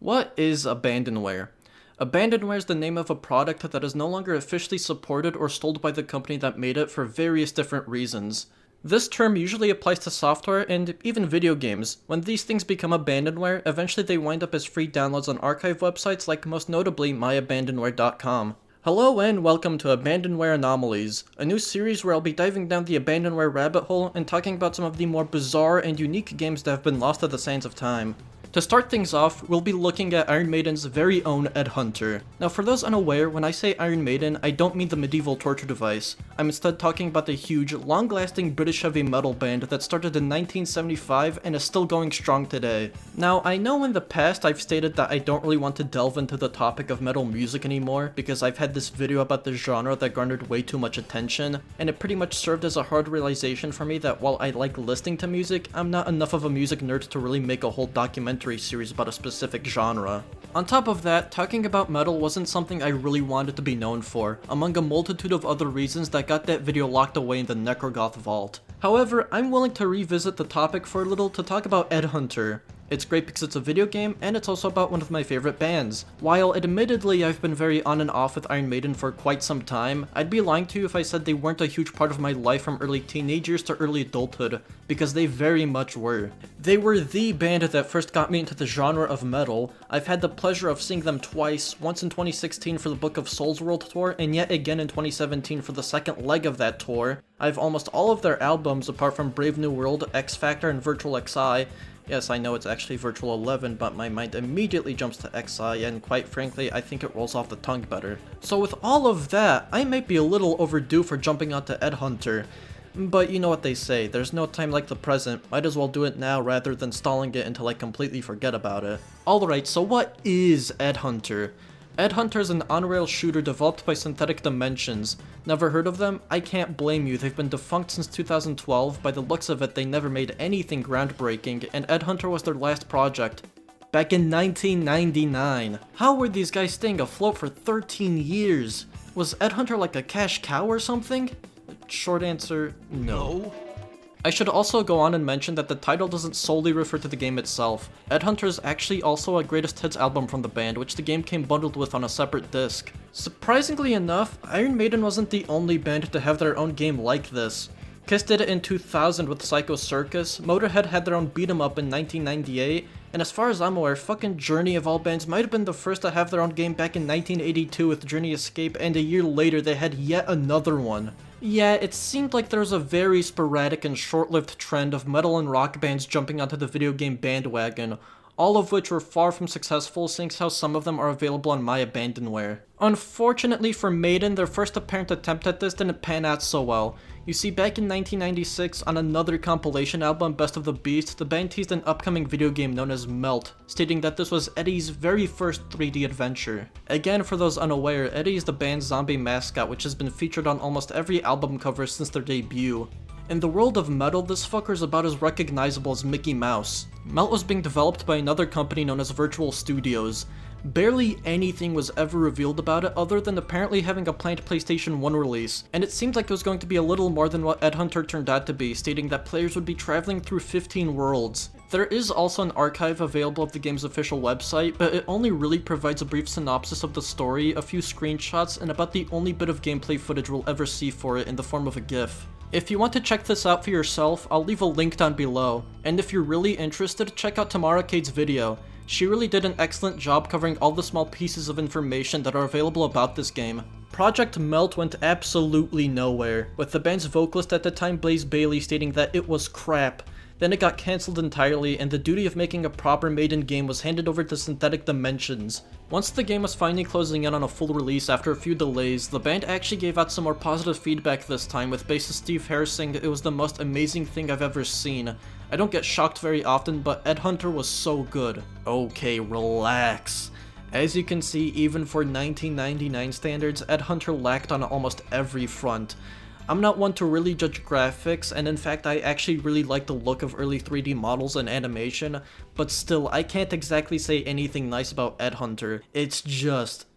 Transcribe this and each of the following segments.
What is Abandonware? Abandonware is the name of a product that is no longer officially supported or sold by the company that made it for various different reasons. This term usually applies to software and even video games. When these things become abandonware, eventually they wind up as free downloads on archive websites like most notably myabandonware.com. Hello and welcome to Abandonware Anomalies, a new series where I'll be diving down the abandonware rabbit hole and talking about some of the more bizarre and unique games that have been lost to the sands of time. To start things off, we'll be looking at Iron Maiden's very own Ed Hunter. Now for those unaware, when I say Iron Maiden, I don't mean the medieval torture device. I'm instead talking about the huge, long-lasting British heavy metal band that started in 1975 and is still going strong today. Now I know in the past I've stated that I don't really want to delve into the topic of metal music anymore because I've had this video about the genre that garnered way too much attention, and it pretty much served as a hard realization for me that while I like listening to music, I'm not enough of a music nerd to really make a whole documentary series about a specific genre. On top of that, talking about metal wasn't something I really wanted to be known for, among a multitude of other reasons that got that video locked away in the Necrogoth vault. However, I'm willing to revisit the topic for a little to talk about Ed Hunter. It's great because it's a video game, and it's also about one of my favorite bands. While admittedly I've been very on and off with Iron Maiden for quite some time, I'd be lying to you if I said they weren't a huge part of my life from early teenage years to early adulthood, because they very much were. They were the band that first got me into the genre of metal. I've had the pleasure of seeing them twice, once in 2016 for the Book of Souls World Tour, and yet again in 2017 for the second leg of that tour. I've almost all of their albums apart from Brave New World, X Factor, and Virtual XI. Yes, I know it's actually Virtual 11, but my mind immediately jumps to XI, and quite frankly, I think it rolls off the tongue better. So with all of that, I might be a little overdue for jumping onto Ed Hunter. But you know what they say, there's no time like the present, might as well do it now rather than stalling it until I completely forget about it. Alright, so what is Ed Hunter? Ed Hunter is an on-rail shooter developed by Synthetic Dimensions. Never heard of them? I can't blame you, they've been defunct since 2012, by the looks of it they never made anything groundbreaking, and Ed Hunter was their last project. Back in 1999. How were these guys staying afloat for 13 years? Was Ed Hunter like a cash cow or something? Short answer, no. I should also go on and mention that the title doesn't solely refer to the game itself. Ed Hunter is actually also a greatest hits album from the band, which the game came bundled with on a separate disc. Surprisingly enough, Iron Maiden wasn't the only band to have their own game like this. Kiss did it in 2000 with Psycho Circus, Motorhead had their own beat 'em up in 1998, and as far as I'm aware, fucking Journey of all bands might have been the first to have their own game back in 1982 with Journey Escape, and a year later they had yet another one. Yeah, it seemed like there was a very sporadic and short-lived trend of metal and rock bands jumping onto the video game bandwagon, all of which were far from successful seeing how some of them are available on My Abandonware. Unfortunately for Maiden, their first apparent attempt at this didn't pan out so well. You see, back in 1996, on another compilation album, Best of the Beast, the band teased an upcoming video game known as Melt, stating that this was Eddie's very first 3D adventure. Again, for those unaware, Eddie is the band's zombie mascot, which has been featured on almost every album cover since their debut. In the world of metal, this fucker is about as recognizable as Mickey Mouse. Melt was being developed by another company known as Virtual Studios. Barely anything was ever revealed about it other than apparently having a planned PlayStation 1 release, and it seemed like it was going to be a little more than what Ed Hunter turned out to be, stating that players would be traveling through 15 worlds. There is also an archive available of the game's official website, but it only really provides a brief synopsis of the story, a few screenshots, and about the only bit of gameplay footage we'll ever see for it in the form of a GIF. If you want to check this out for yourself, I'll leave a link down below, and if you're really interested, check out Tamara Cade's video. She really did an excellent job covering all the small pieces of information that are available about this game. Project Melt went absolutely nowhere, with the band's vocalist at the time Blaze Bayley stating that it was crap. Then it got cancelled entirely, and the duty of making a proper Maiden game was handed over to Synthetic Dimensions. Once the game was finally closing in on a full release after a few delays, the band actually gave out some more positive feedback this time, with bassist Steve Harris saying it was the most amazing thing I've ever seen. I don't get shocked very often, but Ed Hunter was so good. Okay, relax. As you can see, even for 1999 standards, Ed Hunter lacked on almost every front. I'm not one to really judge graphics, and in fact I actually really like the look of early 3D models and animation, but still, I can't exactly say anything nice about Ed Hunter. It's just...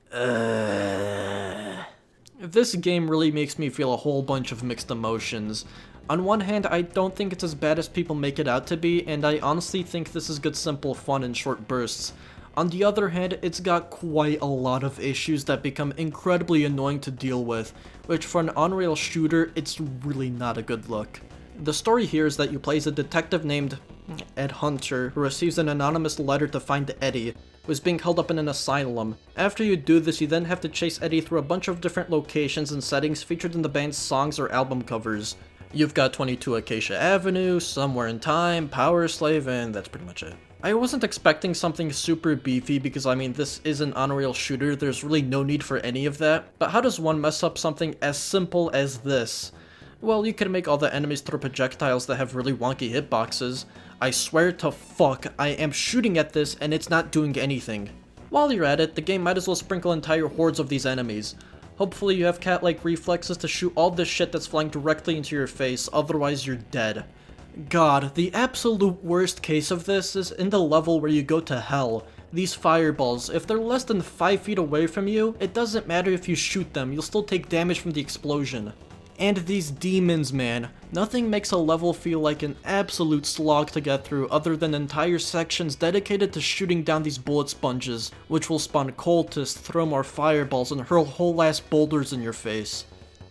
This game really makes me feel a whole bunch of mixed emotions. On one hand, I don't think it's as bad as people make it out to be, and I honestly think this is good simple fun in short bursts. On the other hand, it's got quite a lot of issues that become incredibly annoying to deal with, which for an on-rail shooter, it's really not a good look. The story here is that you play as a detective named Ed Hunter, who receives an anonymous letter to find Eddie, who is being held up in an asylum. After you do this, you then have to chase Eddie through a bunch of different locations and settings featured in the band's songs or album covers. You've got 22 Acacia Avenue, Somewhere in Time, Power Slave, and that's pretty much it. I wasn't expecting something super beefy because I mean this is an on-rail shooter, there's really no need for any of that, but how does one mess up something as simple as this? Well, you can make all the enemies throw projectiles that have really wonky hitboxes. I swear to fuck, I am shooting at this and it's not doing anything. While you're at it, the game might as well sprinkle entire hordes of these enemies. Hopefully you have cat-like reflexes to shoot all this shit that's flying directly into your face, otherwise you're dead. God, the absolute worst case of this is in the level where you go to hell. These fireballs, if they're less than 5 feet away from you, it doesn't matter if you shoot them, you'll still take damage from the explosion. And these demons, man. Nothing makes a level feel like an absolute slog to get through other than entire sections dedicated to shooting down these bullet sponges, which will spawn cultists, throw more fireballs, and hurl whole ass boulders in your face.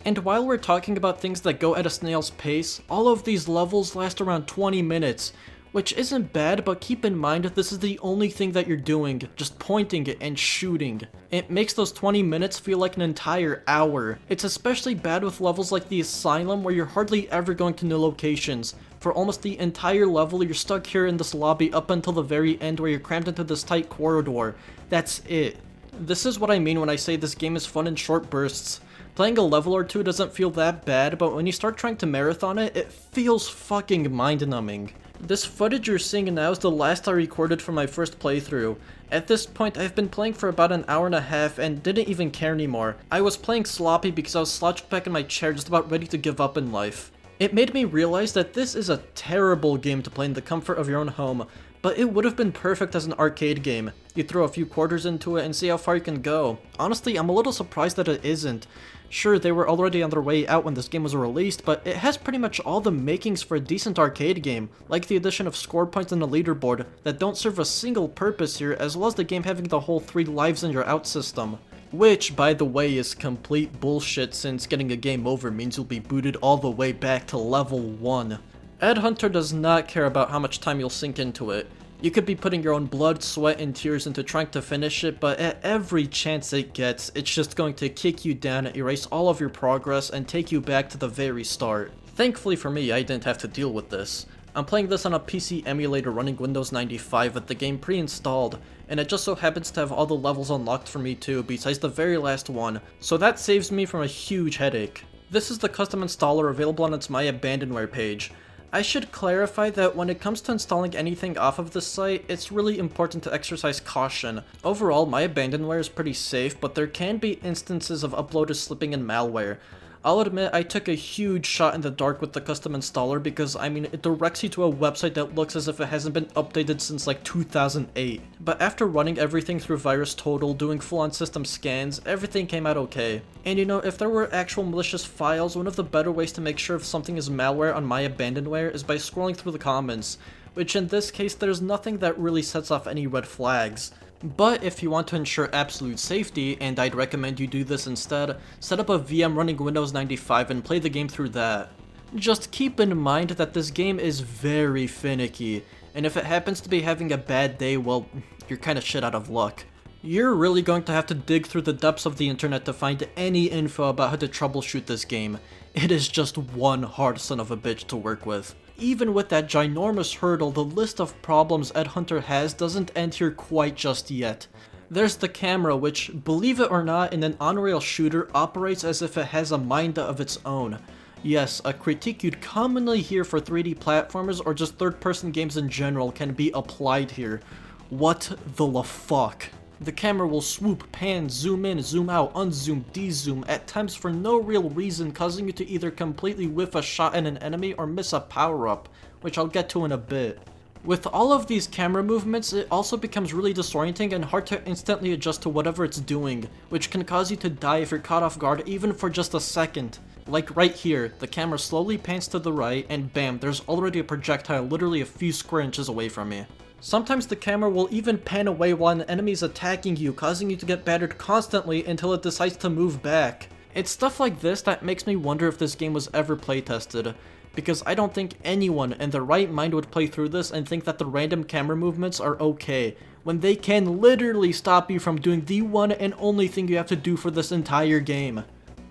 And while we're talking about things that go at a snail's pace, all of these levels last around 20 minutes, which isn't bad, but keep in mind this is the only thing that you're doing, just pointing and shooting. It makes those 20 minutes feel like an entire hour. It's especially bad with levels like the Asylum where you're hardly ever going to new locations. For almost the entire level, you're stuck here in this lobby up until the very end where you're crammed into this tight corridor. That's it. This is what I mean when I say this game is fun in short bursts. Playing a level or two doesn't feel that bad, but when you start trying to marathon it, it feels fucking mind-numbing. This footage you're seeing now is the last I recorded for my first playthrough. At this point, I've been playing for about an hour and a half and didn't even care anymore. I was playing sloppy because I was slouched back in my chair just about ready to give up in life. It made me realize that this is a terrible game to play in the comfort of your own home, but it would have been perfect as an arcade game. You throw a few quarters into it and see how far you can go. Honestly, I'm a little surprised that it isn't. Sure, they were already on their way out when this game was released, but it has pretty much all the makings for a decent arcade game, like the addition of score points and a leaderboard that don't serve a single purpose here, as well as the game having the whole 3 lives in your out system. Which, by the way, is complete bullshit since getting a game over means you'll be booted all the way back to level 1. Ed Hunter does not care about how much time you'll sink into it. You could be putting your own blood, sweat, and tears into trying to finish it, but at every chance it gets, it's just going to kick you down, erase all of your progress, and take you back to the very start. Thankfully for me, I didn't have to deal with this. I'm playing this on a PC emulator running Windows 95 with the game pre-installed, and it just so happens to have all the levels unlocked for me too, besides the very last one, so that saves me from a huge headache. This is the custom installer available on its My Abandonware page. I should clarify that when it comes to installing anything off of this site, it's really important to exercise caution. Overall, My Abandonware is pretty safe, but there can be instances of uploaders slipping in malware. I'll admit I took a huge shot in the dark with the custom installer because, I mean, it directs you to a website that looks as if it hasn't been updated since like 2008. But after running everything through VirusTotal, doing full-on system scans, everything came out okay. And you know, if there were actual malicious files, one of the better ways to make sure if something is malware on My Abandonware is by scrolling through the comments, which in this case there's nothing that really sets off any red flags. But if you want to ensure absolute safety, and I'd recommend you do this instead, set up a VM running Windows 95 and play the game through that. Just keep in mind that this game is very finicky, and if it happens to be having a bad day, well, you're kinda shit out of luck. You're really going to have to dig through the depths of the internet to find any info about how to troubleshoot this game. It is just one hard son of a bitch to work with. Even with that ginormous hurdle, the list of problems Ed Hunter has doesn't end here quite just yet. There's the camera, which, believe it or not, in an on-rail shooter operates as if it has a mind of its own. Yes, a critique you'd commonly hear for 3D platformers or just third-person games in general can be applied here. What the fuck? The camera will swoop, pan, zoom in, zoom out, unzoom, dezoom, at times for no real reason, causing you to either completely whiff a shot at an enemy or miss a power-up, which I'll get to in a bit. With all of these camera movements, it also becomes really disorienting and hard to instantly adjust to whatever it's doing, which can cause you to die if you're caught off guard even for just a second. Like right here, the camera slowly pans to the right and bam, there's already a projectile literally a few square inches away from me. Sometimes the camera will even pan away while an enemy is attacking you, causing you to get battered constantly until it decides to move back. It's stuff like this that makes me wonder if this game was ever playtested, because I don't think anyone in their right mind would play through this and think that the random camera movements are okay, when they can literally stop you from doing the one and only thing you have to do for this entire game.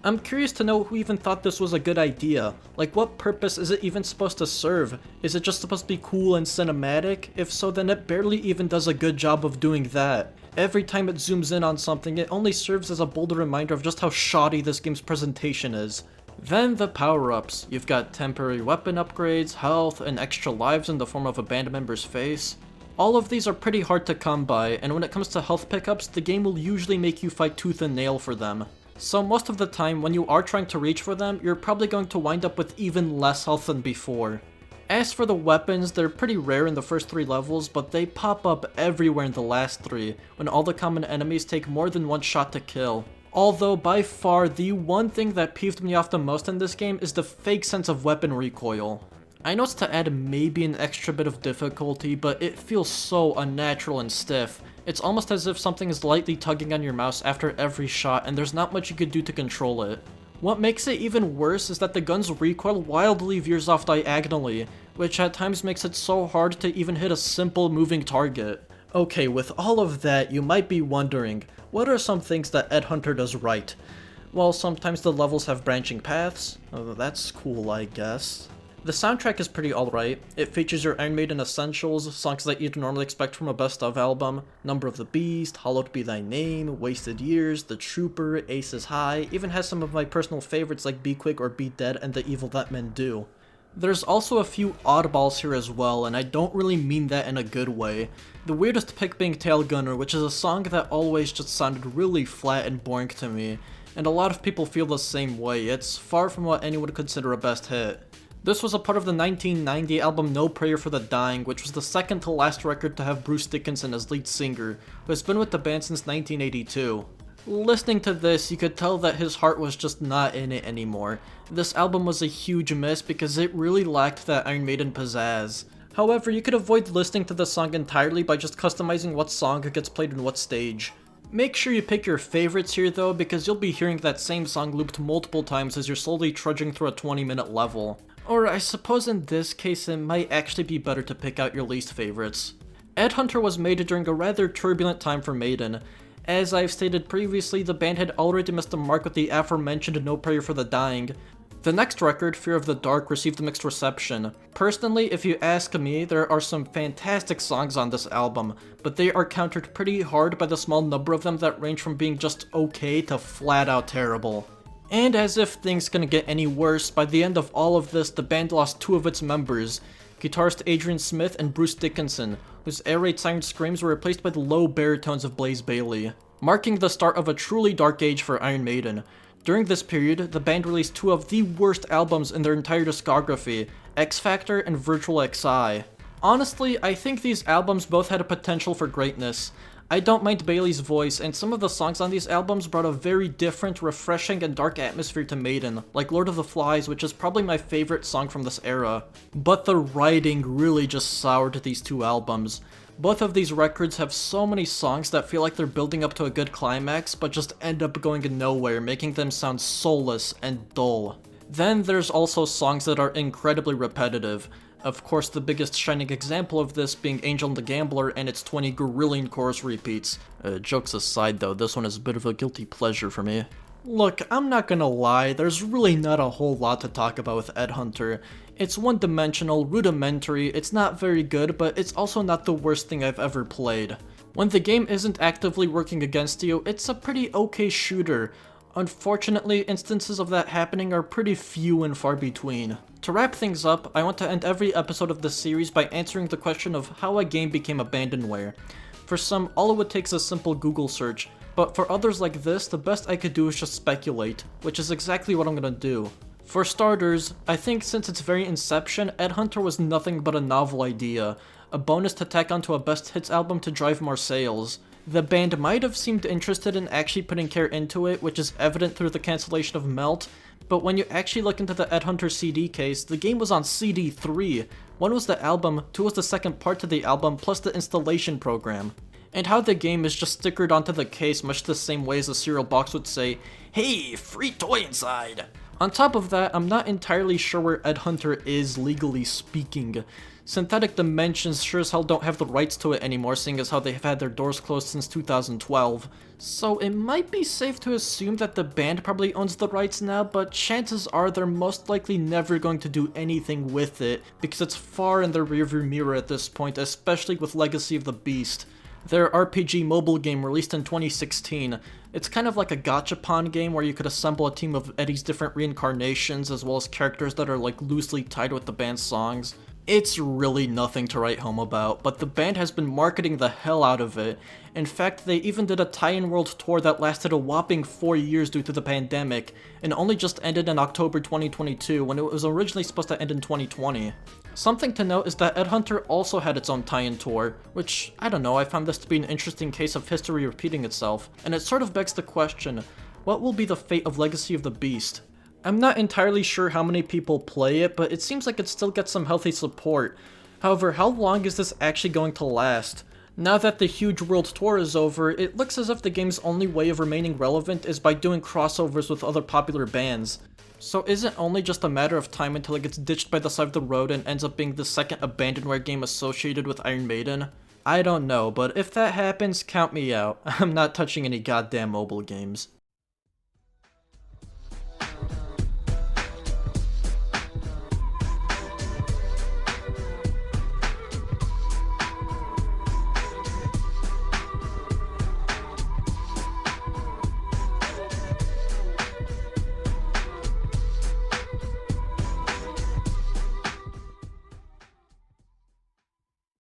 I'm curious to know who even thought this was a good idea. Like, what purpose is it even supposed to serve? Is it just supposed to be cool and cinematic? If so, then it barely even does a good job of doing that. Every time it zooms in on something, it only serves as a bolder reminder of just how shoddy this game's presentation is. Then the power-ups. You've got temporary weapon upgrades, health, and extra lives in the form of a band member's face. All of these are pretty hard to come by, and when it comes to health pickups, the game will usually make you fight tooth and nail for them. So most of the time, when you are trying to reach for them, you're probably going to wind up with even less health than before. As for the weapons, they're pretty rare in the first 3 levels, but they pop up everywhere in the last 3, when all the common enemies take more than one shot to kill. Although, by far, the one thing that peeved me off the most in this game is the fake sense of weapon recoil. I know it's to add maybe an extra bit of difficulty, but it feels so unnatural and stiff. It's almost as if something is lightly tugging on your mouse after every shot and there's not much you could do to control it. What makes it even worse is that the gun's recoil wildly veers off diagonally, which at times makes it so hard to even hit a simple moving target. Okay, with all of that, you might be wondering, what are some things that Ed Hunter does right? Well, sometimes the levels have branching paths. Oh, that's cool, I guess. The soundtrack is pretty alright. It features your Iron Maiden essentials, songs that you'd normally expect from a best of album, Number of the Beast, Hallowed Be Thy Name, Wasted Years, The Trooper, Aces High, even has some of my personal favorites like Be Quick or Be Dead and The Evil That Men Do. There's also a few oddballs here as well, and I don't really mean that in a good way. The weirdest pick being Tail Gunner, which is a song that always just sounded really flat and boring to me, and a lot of people feel the same way. It's far from what anyone would consider a best hit. This was a part of the 1990 album No Prayer for the Dying, which was the second to last record to have Bruce Dickinson as lead singer, who has been with the band since 1982. Listening to this, you could tell that his heart was just not in it anymore. This album was a huge miss because it really lacked that Iron Maiden pizzazz. However, you could avoid listening to the song entirely by just customizing what song gets played in what stage. Make sure you pick your favorites here though, because you'll be hearing that same song looped multiple times as you're slowly trudging through a 20-minute level. Or I suppose in this case it might actually be better to pick out your least favorites. Ed Hunter was made during a rather turbulent time for Maiden. As I've stated previously, the band had already missed the mark with the aforementioned No Prayer for the Dying. The next record, Fear of the Dark, received a mixed reception. Personally, if you ask me, there are some fantastic songs on this album, but they are countered pretty hard by the small number of them that range from being just okay to flat out terrible. And as if things couldn't get any worse, by the end of all of this, the band lost 2 of its members, guitarist Adrian Smith and Bruce Dickinson, whose air raid siren screams were replaced by the low baritones of Blaze Bayley, marking the start of a truly dark age for Iron Maiden. During this period, the band released 2 of the worst albums in their entire discography, X Factor and Virtual XI. Honestly, I think these albums both had a potential for greatness. I don't mind Bailey's voice, and some of the songs on these albums brought a very different, refreshing, and dark atmosphere to Maiden, like Lord of the Flies, which is probably my favorite song from this era. But the writing really just soured these 2 albums. Both of these records have so many songs that feel like they're building up to a good climax, but just end up going nowhere, making them sound soulless and dull. Then there's also songs that are incredibly repetitive. Of course, the biggest shining example of this being Angel and the Gambler and its 20 grillion chorus repeats. Jokes aside though, this one is a bit of a guilty pleasure for me. Look, I'm not gonna lie, there's really not a whole lot to talk about with Ed Hunter. It's one-dimensional, rudimentary, it's not very good, but it's also not the worst thing I've ever played. When the game isn't actively working against you, it's a pretty okay shooter. Unfortunately, instances of that happening are pretty few and far between. To wrap things up, I want to end every episode of this series by answering the question of how a game became abandonware. For some, all it would take is a simple Google search, but for others like this, the best I could do is just speculate, which is exactly what I'm gonna do. For starters, I think since its very inception, Ed Hunter was nothing but a novel idea, a bonus to tack onto a best hits album to drive more sales. The band might have seemed interested in actually putting care into it, which is evident through the cancellation of Melt, but when you actually look into the Ed Hunter CD case, the game was on CD 3. One was the album, two was the second part to the album, plus the installation program. And how the game is just stickered onto the case much the same way as a cereal box would say, "Hey, free toy inside!" On top of that, I'm not entirely sure where Ed Hunter is, legally speaking. Synthetic Dimensions sure as hell don't have the rights to it anymore, seeing as how they have had their doors closed since 2012. So it might be safe to assume that the band probably owns the rights now, but chances are they're most likely never going to do anything with it, because it's far in their rearview mirror at this point, especially with Legacy of the Beast. Their RPG mobile game released in 2016. It's kind of like a gachapon game where you could assemble a team of Eddie's different reincarnations as well as characters that are like loosely tied with the band's songs. It's really nothing to write home about, but the band has been marketing the hell out of it. In fact, they even did a tie-in world tour that lasted a whopping 4 years due to the pandemic, and only just ended in October 2022 when it was originally supposed to end in 2020. Something to note is that Ed Hunter also had its own tie-in tour, which, I don't know, I found this to be an interesting case of history repeating itself, and it sort of begs the question, what will be the fate of Legacy of the Beast? I'm not entirely sure how many people play it, but it seems like it still gets some healthy support. However, how long is this actually going to last? Now that the huge world tour is over, it looks as if the game's only way of remaining relevant is by doing crossovers with other popular bands. So is it only just a matter of time until it gets ditched by the side of the road and ends up being the second Abandonware game associated with Iron Maiden? I don't know, but if that happens, count me out. I'm not touching any goddamn mobile games.